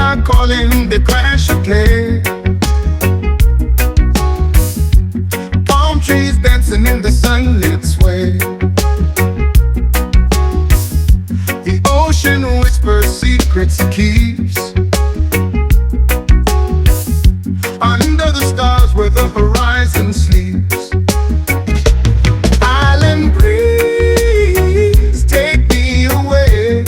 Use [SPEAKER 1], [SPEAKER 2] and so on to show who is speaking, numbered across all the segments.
[SPEAKER 1] are calling the crash of play. Palm trees dancing in the sunlit sway. The ocean whispers secrets it keeps. Under the stars where the horizon sleeps. Island breeze, take me away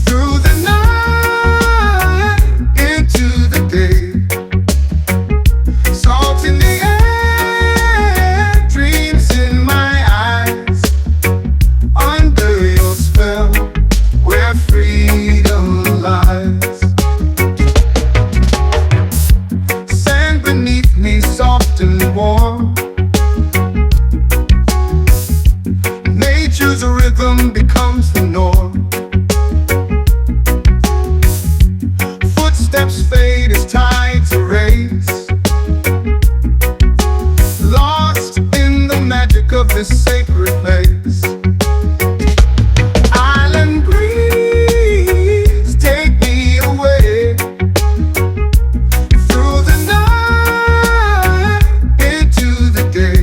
[SPEAKER 1] through the night into the day. Salt in the air, dreams in my eyes. Under your spell, where freedom lies. Sand beneath me, soft and warm. Nature's rhythm becomes the norm. Footsteps fade as tides erase. Lost in the magic of this sacred place. Island breeze, take me away through the night into the day.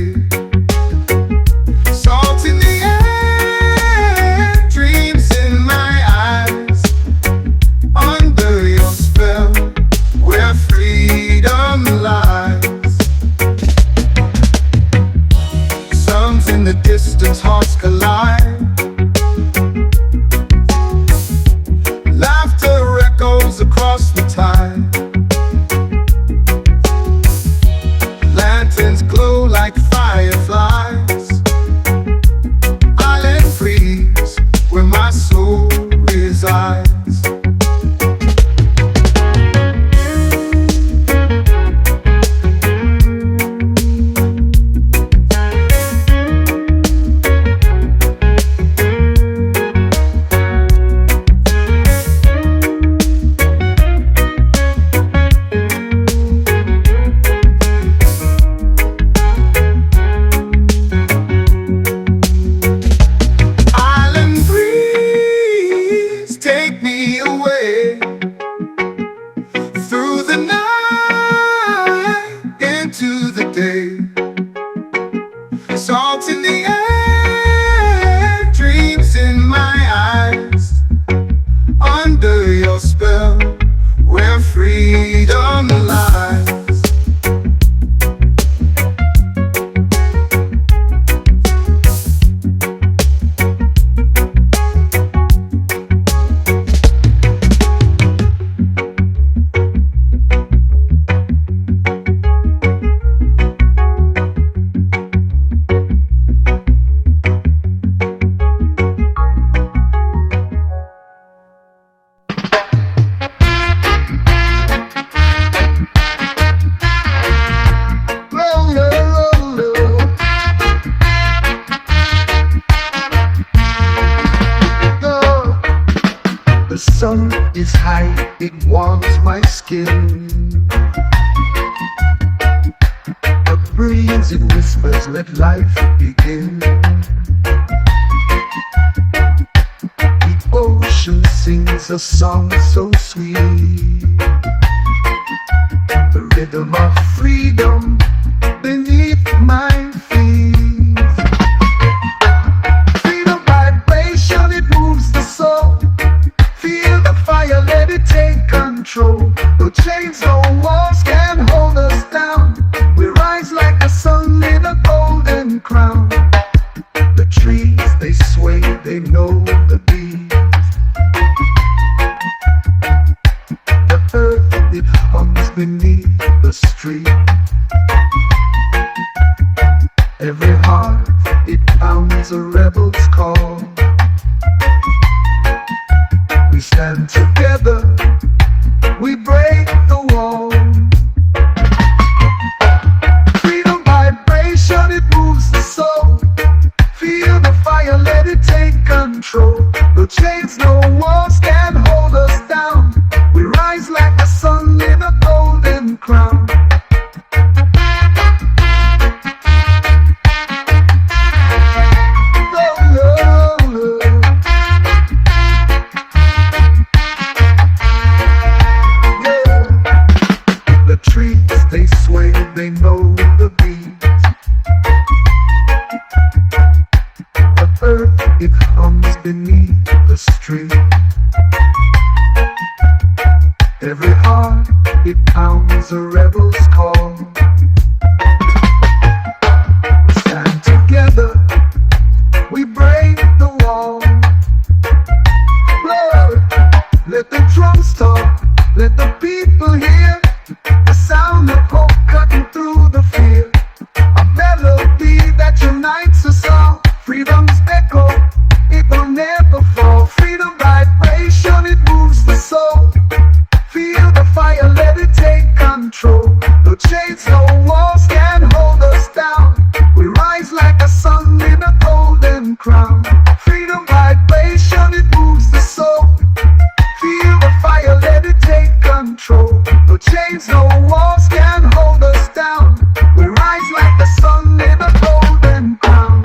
[SPEAKER 1] Salt in the air, dreams in my eyes. Under your spell, where freedom lies. Suns in the distance, hearts collide. Laughter echoes across the tide. Lanterns glow like fireflies. Island freeze, where my soul resides. Island breeze, take me away through the night into the day. Salt in the air, dreams in my eyes. Under your spell, where freedom lies. The sun is high, it warms my skin. A breeze, it whispers, let life begin. The ocean sings a song so sweet. The rhythm of freedom beneath my feet. Freedom vibration, it moves the soul. Feel the fire, let it take control. No chains, no walls can hold us down. We rise like the sun in a golden crown. The trees, they sway, they know the beat. The earth, it hums beneath the street. Every heart, it pounds a rebel's call. We stand together, we break the wall. Freedom vibration, it moves the soul. Feel the fire, let it take control. No chains, no walls can hold us down. We rise like the sun in a golden crown. the street. Every heart, it pounds a rebel's call. We stand together, we break the wall. Lord, let the drums talk, let the people hear the sound of hope cutting through the fear. A melody that unites us all. Freedom's echo, it will never fall. Freedom vibration, it moves the soul. Feel the fire, let it take control. No chains, no walls can hold us down. We rise like a sun in a golden crown. Freedom vibration, it moves the soul. Feel the fire, let it take control. No chains, no walls can hold us down. We rise like the sun in a golden crown.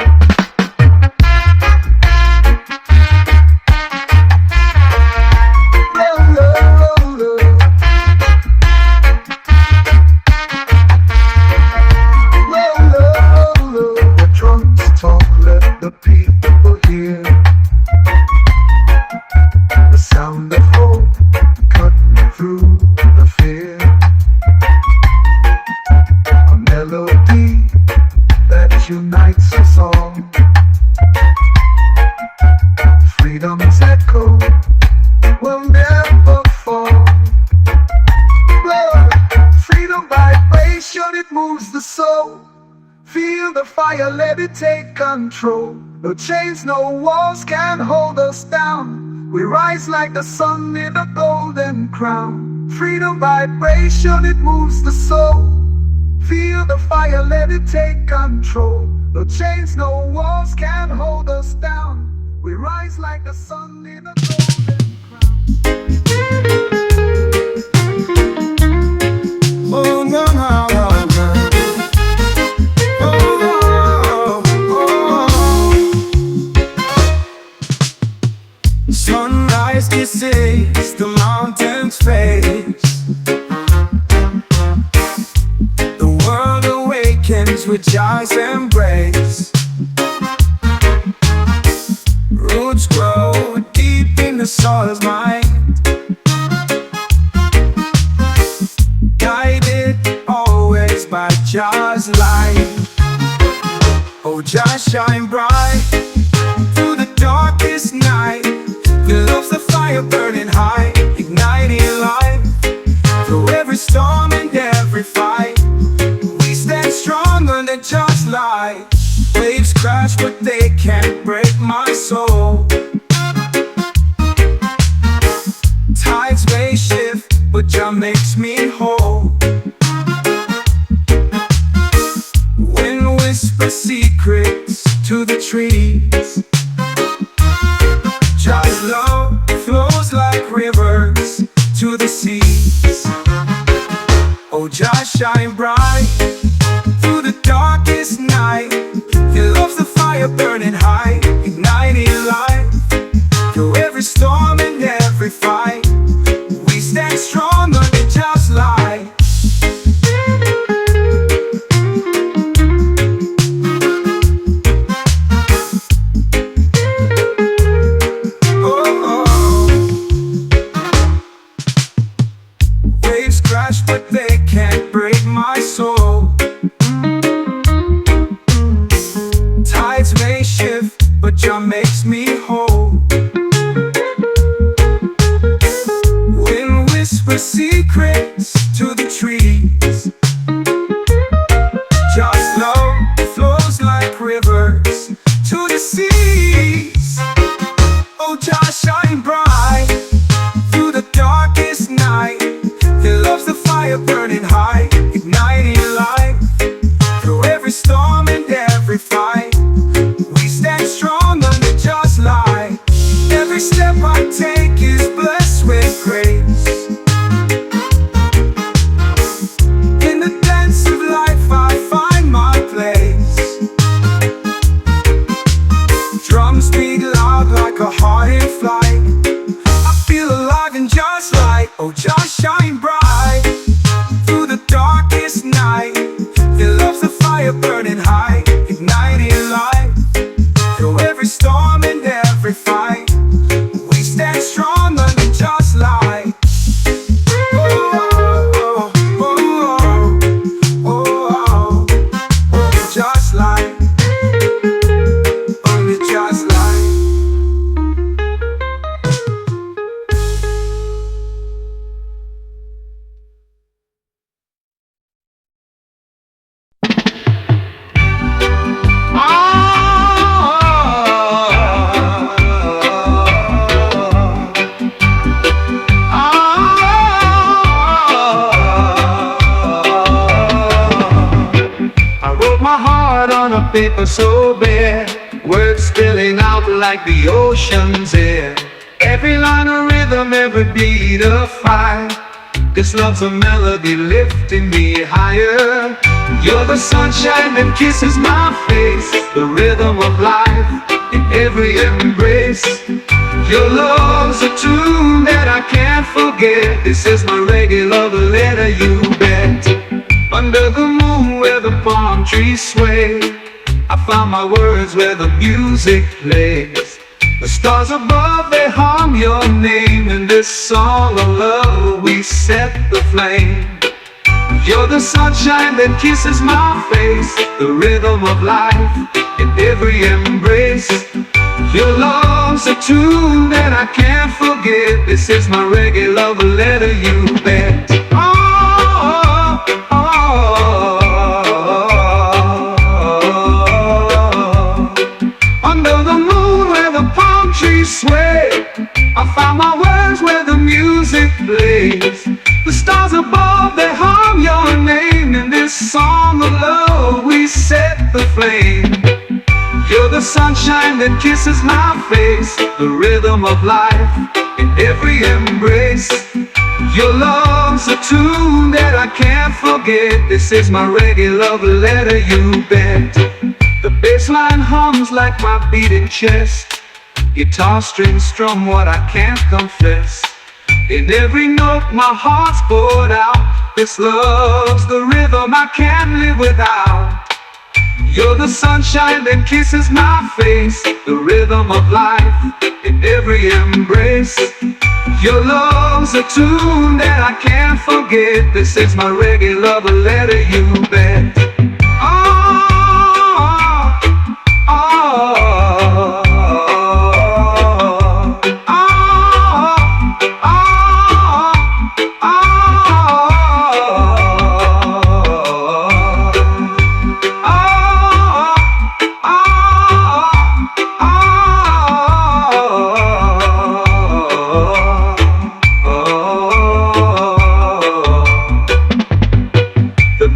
[SPEAKER 1] The drums talk, let the people hear the sound of hope cutting through the fear. A melody that unites us all. Freedom's echo will never fall. Blood, freedom vibration, it moves the soul. Feel the fire, let it take control. No chains, no walls can hold us down. We rise like the sun in a golden crown. Freedom vibration, it moves the soul. Feel the fire, let it take control. No chains, no walls can hold us down. We rise like the sun in a golden crown.
[SPEAKER 2] Oh, no, no, no, no. Oh, oh, oh. Sunrise kisses the mountain's face. The world awakens with joy's embrace. Roots grow deep in the soil's mind, guided always by Jah's light. Oh, Jah shine bright through the darkest night. He loves the fire burning high, igniting life. Through every storm and every fight, we stand stronger than Jah's light. Waves crash but they can't break my soul. Tides may shift but Jah makes me whole. Wind whispers secrets to the trees. Jah's love flows like rivers to the seas. Oh, Jah shine bright through the darkest night. He loves the fire burning high, igniting life. Through every storm and every fight, we stand stronger than Jah's light. Oh, oh. Waves crash but they can't break my soul. Tides may shift but Jah makes me whole. Wind whispers secrets to the trees. Jah's love flows like rivers to the seas. Oh, Jah shine bright through the darkest night. He loves the fire burning high, igniting life. Through every storm and every fight, we stand strong under Jah's light. Every step I take is blessed with grace. In the dance of life I find my place. Drums beat loud like a heart in flight. I feel alive in Jah's light. Oh, Jah shine bright through the darkest night. He loves the fire burning high, igniting life. Through every storm and every fight,
[SPEAKER 1] on paper so bare, words spilling out like the ocean's air. Every line a rhythm, every beat a fire. This love's a melody lifting me higher. You're the sunshine that kisses my face, the rhythm of life in every embrace. Your love's a tune that I can't forget. This is my reggae love letter, you bet. Under the moon where the palm trees sway, I found my words where the music plays. The stars above, they hum your name. In this song of love we set the flame. You're the sunshine that kisses my face, the rhythm of life in every embrace. Your love's a tune that I can't forget. This is my reggae love letter, you bet. Under the moon where the palm trees sway, I found my words where the music plays. The stars above, they hum your name. In this song of love we set the flame. You're the sunshine that kisses my face, the rhythm of life in every embrace. Your love's a tune that I can't forget. This is my reggae love letter, you bet. The bassline hums like my beating chest. Guitar strings strum what I can't confess. In every note my heart's poured out. This love's the rhythm I can't live without. You're the sunshine that kisses my face, the rhythm of life in every embrace. Your love's a tune that I can't forget. This is my reggae love letter, you bet.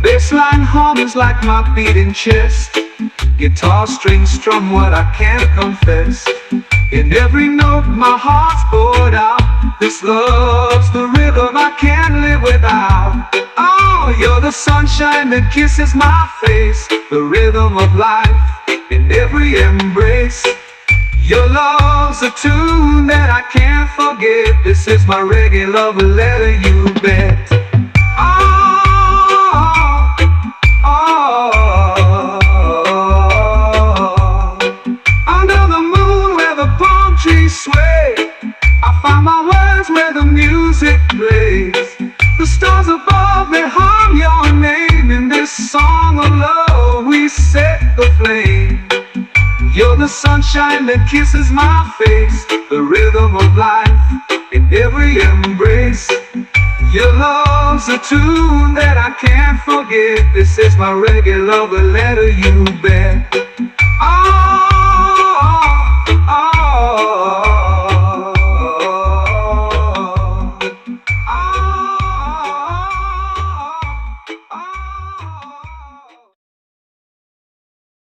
[SPEAKER 1] Bassline hums like my beating chest. Guitar strings strum what I can't confess. In every note my heart's poured out. This love's the rhythm I can't live without. Oh, you're the sunshine that kisses my face, the rhythm of life in every embrace. Your love's a tune that I can't forget. This is my reggae love letter, you bet. Under the moon where the palm trees sway, I find my words where the music plays. The stars above, they hum your name. In this song of love we set the flame. You're the sunshine that kisses my face, the rhythm of life in every embrace. Your love's a tune that I can't forget. This is my reggae love letter, you bet. Oh,